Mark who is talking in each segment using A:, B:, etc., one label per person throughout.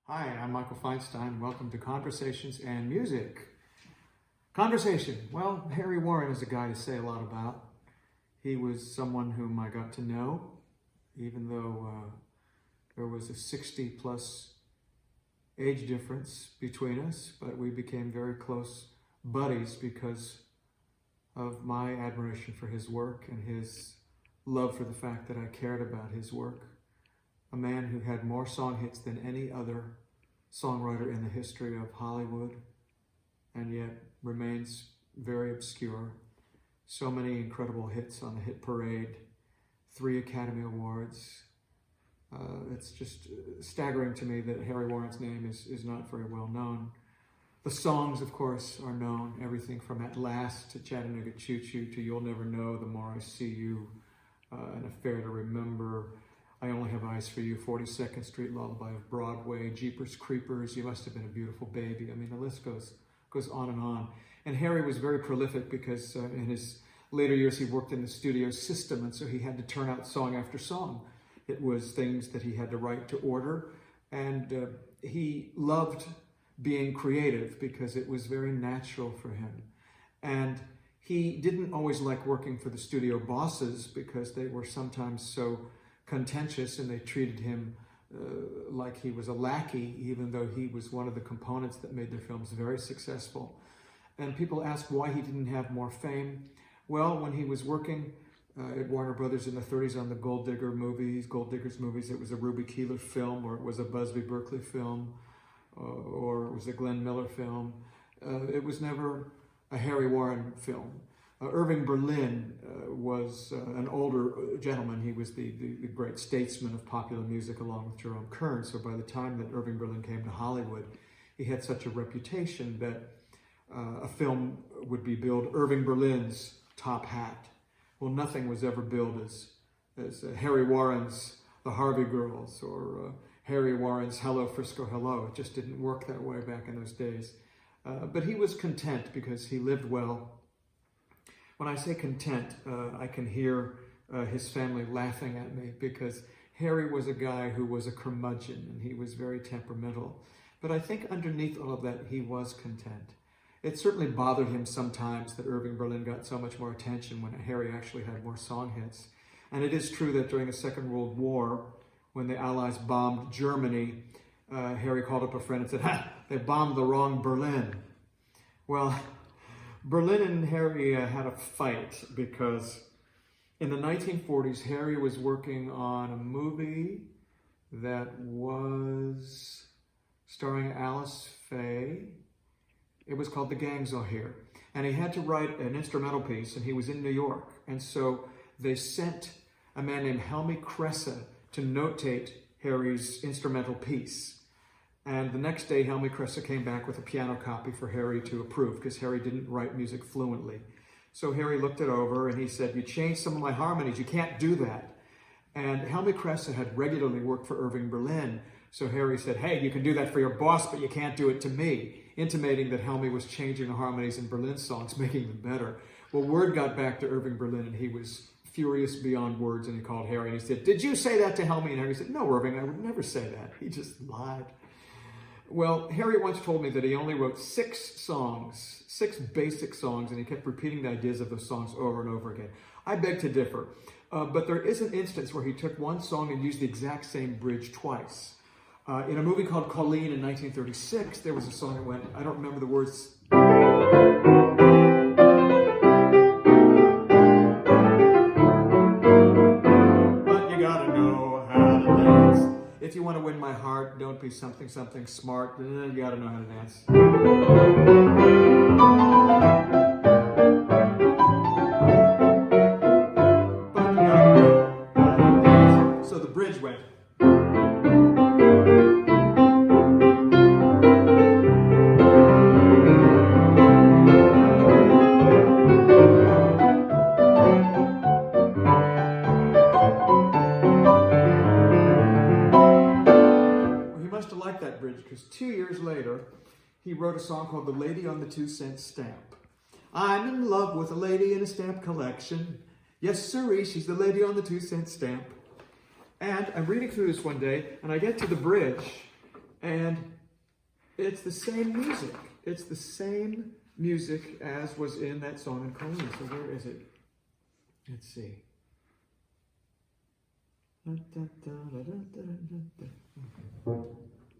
A: Hi, I'm Michael Feinstein. Welcome to Conversations and Music. Conversation. Well, Harry Warren is a guy to say a lot about. He was someone whom I got to know, even though there was a 60-plus age difference between us, but we became very close buddies because of my admiration for his work and his love for the fact that I cared about his work. A man who had more song hits than any other songwriter in the history of Hollywood, and yet remains very obscure. So many incredible hits on the hit parade, 3 Academy Awards. It's just staggering to me that Harry Warren's name is not very well known. The songs, of course, are known. Everything from At Last to Chattanooga Choo Choo to You'll Never Know, The More I See You, An Affair to Remember, I Only Have Eyes for You, 42nd Street Lullaby of Broadway, Jeepers Creepers, You Must Have Been a Beautiful Baby. I mean, the list goes on and on. And Harry was very prolific because in his later years he worked in the studio system, and so he had to turn out song after song. It was things that he had to write to order, and he loved being creative because it was very natural for him. And he didn't always like working for the studio bosses because they were sometimes so contentious and they treated him like he was a lackey, even though he was one of the components that made their films very successful. And people asked why he didn't have more fame. Well, when he was working at Warner Brothers in the 30s on the Gold Diggers movies, it was a Ruby Keeler film, or it was a Busby Berkeley film, or it was a Glenn Miller film. It was never a Harry Warren film. Irving Berlin was an older gentleman. He was the great statesman of popular music along with Jerome Kern. So by the time that Irving Berlin came to Hollywood, he had such a reputation that a film would be billed Irving Berlin's Top Hat. Well, nothing was ever billed as Harry Warren's The Harvey Girls or Harry Warren's Hello Frisco Hello. It just didn't work that way back in those days. But he was content because he lived well. When I say content, I can hear his family laughing at me because Harry was a guy who was a curmudgeon and he was very temperamental. But I think underneath all of that, he was content. It certainly bothered him sometimes that Irving Berlin got so much more attention when Harry actually had more song hits. And it is true that during the Second World War, when the Allies bombed Germany, Harry called up a friend and said, "Ha, they bombed the wrong Berlin." Well, Berlin and Harry had a fight because in the 1940s, Harry was working on a movie that was starring Alice Faye. It was called The Gangs Are Here. And he had to write an instrumental piece, and he was in New York. And so they sent a man named Helmy Cressa to notate Harry's instrumental piece. And the next day, Helmy Cressa came back with a piano copy for Harry to approve because Harry didn't write music fluently. So Harry looked it over and he said, "You changed some of my harmonies. You can't do that." And Helmy Cressa had regularly worked for Irving Berlin. So Harry said, "Hey, you can do that for your boss, but you can't do it to me," intimating that Helmy was changing the harmonies in Berlin's songs, making them better. Well, word got back to Irving Berlin and he was furious beyond words, and he called Harry and he said, "Did you say that to Helmy?" And Harry said, "No, Irving, I would never say that." He just lied. Well, Harry once told me that he only wrote 6 songs, 6 basic songs, and he kept repeating the ideas of those songs over and over again. I beg to differ, but there is an instance where he took one song and used the exact same bridge twice. In a movie called Colleen in 1936, there was a song that went, I don't remember the words. But you gotta know how to dance. If you want to win my heart, don't be something smart. You gotta know how to dance. But you gotta know how to dance. So the bridge went. That bridge because 2 years later he wrote a song called The Lady on the 2-Cent Stamp. I'm in love with a lady in a stamp collection. Yes, sirree, she's the lady on the 2-cent stamp. And I'm reading through this one day, and I get to the bridge, And it's the same music. It's the same music as was in that song in Colleen. So where is it? Let's see.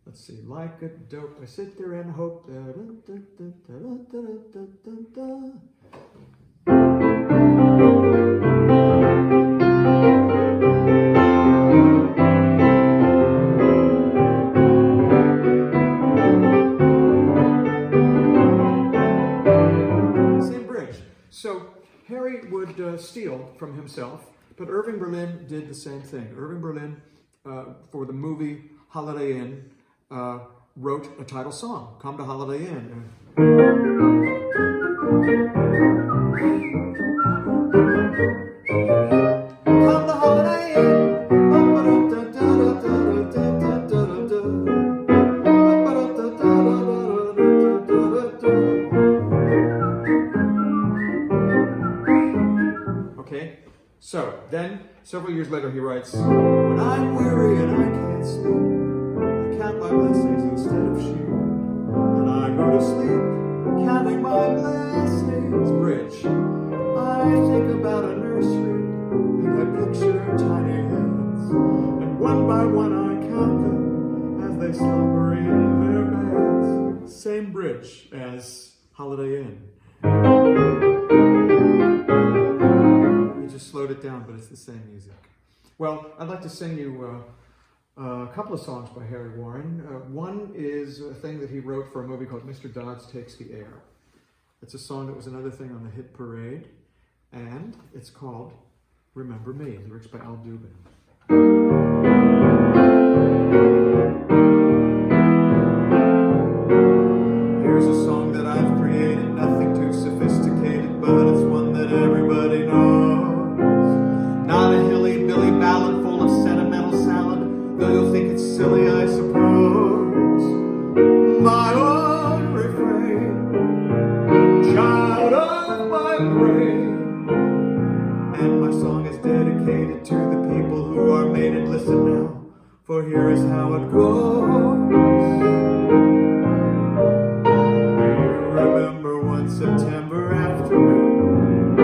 A: Let's see. Like a dope, I sit there and hope. Same bridge. So Harry would steal from himself, but Irving Berlin did the same thing. Irving Berlin, for the movie Holiday Inn, wrote a title song, Come to Holiday Inn. Come to Holiday Inn. Okay, so then several years later he writes, when I'm weary and I can't sleep, I count my blessings instead of sheep. And I go to sleep, counting my blessings. Bridge. I think about a nursery, and I picture tiny heads. And one by one I count them as they slumber in their beds. Same bridge as Holiday Inn. We just slowed it down, but it's the same music. Well, I'd like to sing you a couple of songs by Harry Warren. One is a thing that he wrote for a movie called Mr. Dodds Takes the Air. It's a song that was another thing on the hit parade, and it's called Remember Me, lyrics by Al Dubin. Here's a song that I've created, nothing too sophisticated, but it's one that everybody knows. Not a hilly-billy ballad full of sentimental salad, though you'll think it's silly, I suppose. My own refrain, child of my brain. And my song is dedicated to the people who are made it. Listen now, for here is how it goes. Remember one September afternoon,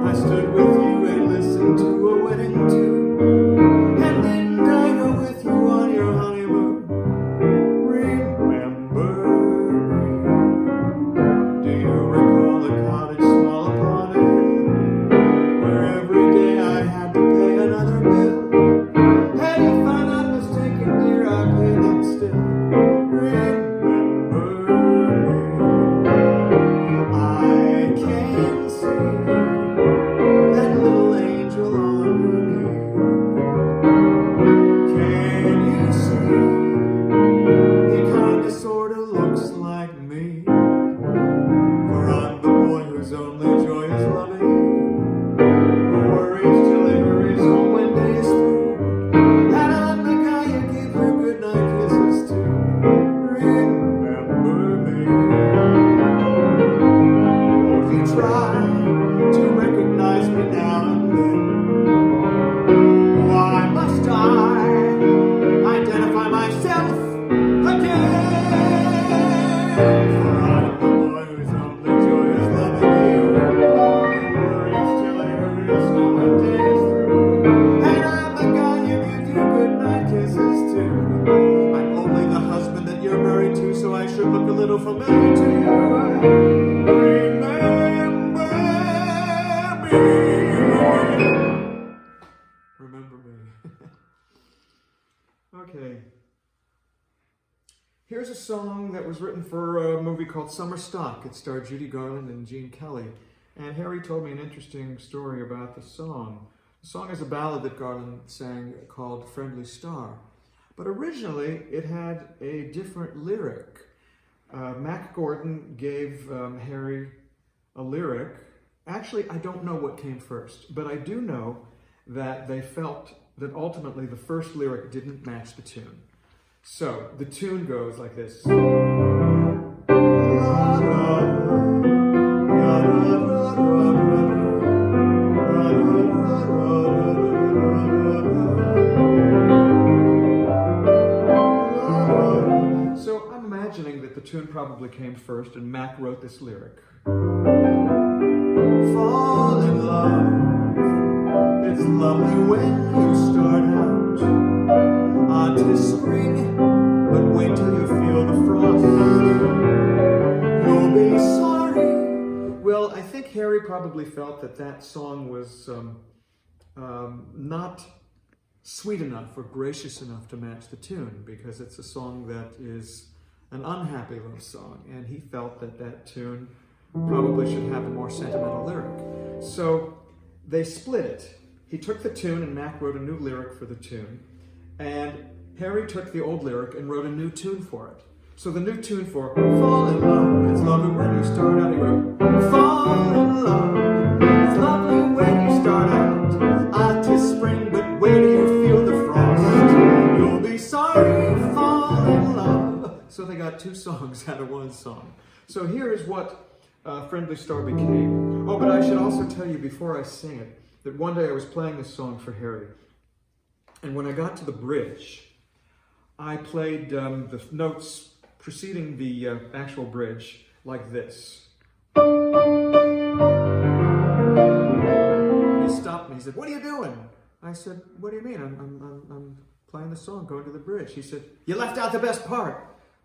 A: I stood with you and listened to a wedding tune, and didn't I go with you on your honeymoon? Remember me? Do you recall a cottage small upon a hill, where every day I had to pay another bill? And if I'm not mistaken, dear, I paid them still. Remember me? I can see that little angel on your knee. Can you see? He kinda sorta looks like me. For I'm the boy whose only joy is loving you, who worries till he hurries home when day is through. And I'm the guy you give your goodnight kisses to. Remember me? Won't you try to recognize me now and then? Why must I identify myself again? For I'm the boy whose only joy is loving you, who worries till he hurries home when day is through. And I'm the guy you give your goodnight kisses to. I'm only the husband that you're married to, so I should look a little familiar to you. Remember me. Okay. Here's a song that was written for a movie called Summer Stock. It starred Judy Garland and Gene Kelly. And Harry told me an interesting story about the song. The song is a ballad that Garland sang called Friendly Star. But originally, it had a different lyric. Mac Gordon gave Harry a lyric. Actually, I don't know what came first, but I do know that they felt that ultimately the first lyric didn't match the tune. So the tune goes like this. tune probably came first, and Mac wrote this lyric. Fall in love, it's lovely when you start out. Tis spring, but wait till you feel the frost. You'll be sorry. Well, I think Harry probably felt that that song was not sweet enough or gracious enough to match the tune, because it's a song that is an unhappy love song, and he felt that that tune probably should have a more sentimental lyric. So they split it. He took the tune and Mac wrote a new lyric for the tune, and Harry took the old lyric and wrote a new tune for it. So the new tune for Fall in Love, it's lovely when you start out, he wrote, Fall in love, it's lovely when you start out. Tis spring, but wait till you feel the frost. You'll be sorry, fall in love. So they got two songs out of one song. So here is what Friendly Star became. Oh, but I should also tell you before I sing it, that one day I was playing this song for Harry. And when I got to the bridge, I played the notes preceding the actual bridge like this. He stopped me. He said, "What are you doing?" I said, "What do you mean? I'm playing the song, going to the bridge." He said, "You left out the best part."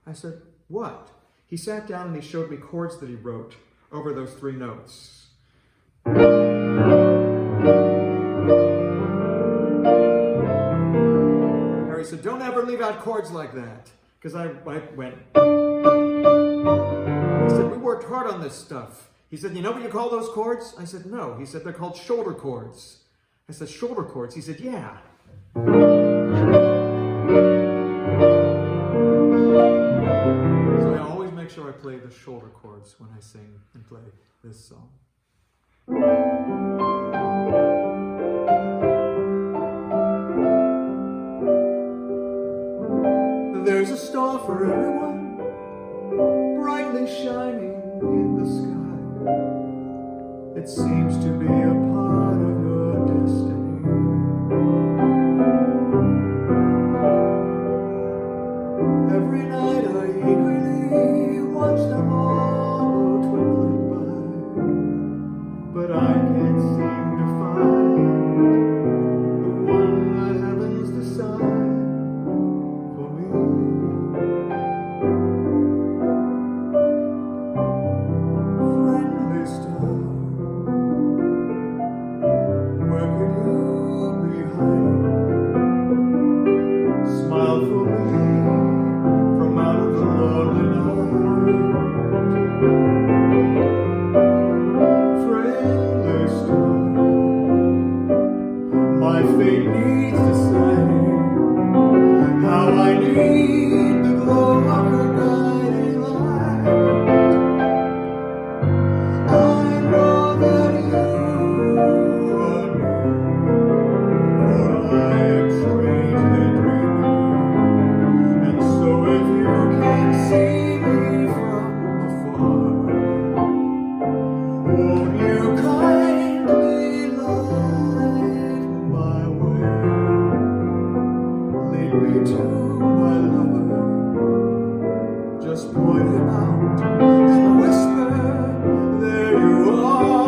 A: I said, "What?" He sat down and he showed me chords that he wrote over those three notes. Harry said, "Don't ever leave out chords like that." Because I went. He said, "We worked hard on this stuff." He said, "You know what you call those chords?" I said, "No." He said, "They're called shoulder chords." I said, "Shoulder chords?" He said, "Yeah." So I always make sure I play the shoulder chords when I sing and play this song. There's a star for everyone, brightly shining in the sky. It seems to be a part of your destiny. Every night I eagerly watch them all go twinkling by, but I can't seem to find the one the heavens decide. My fate needs deciding, how I need the glow of her guiding light. I know that you are near, for I am strangely dreaming, and so if you can see me from afar, won't you kindly light my way, lead me to my lover, just point him out and whisper, there you are.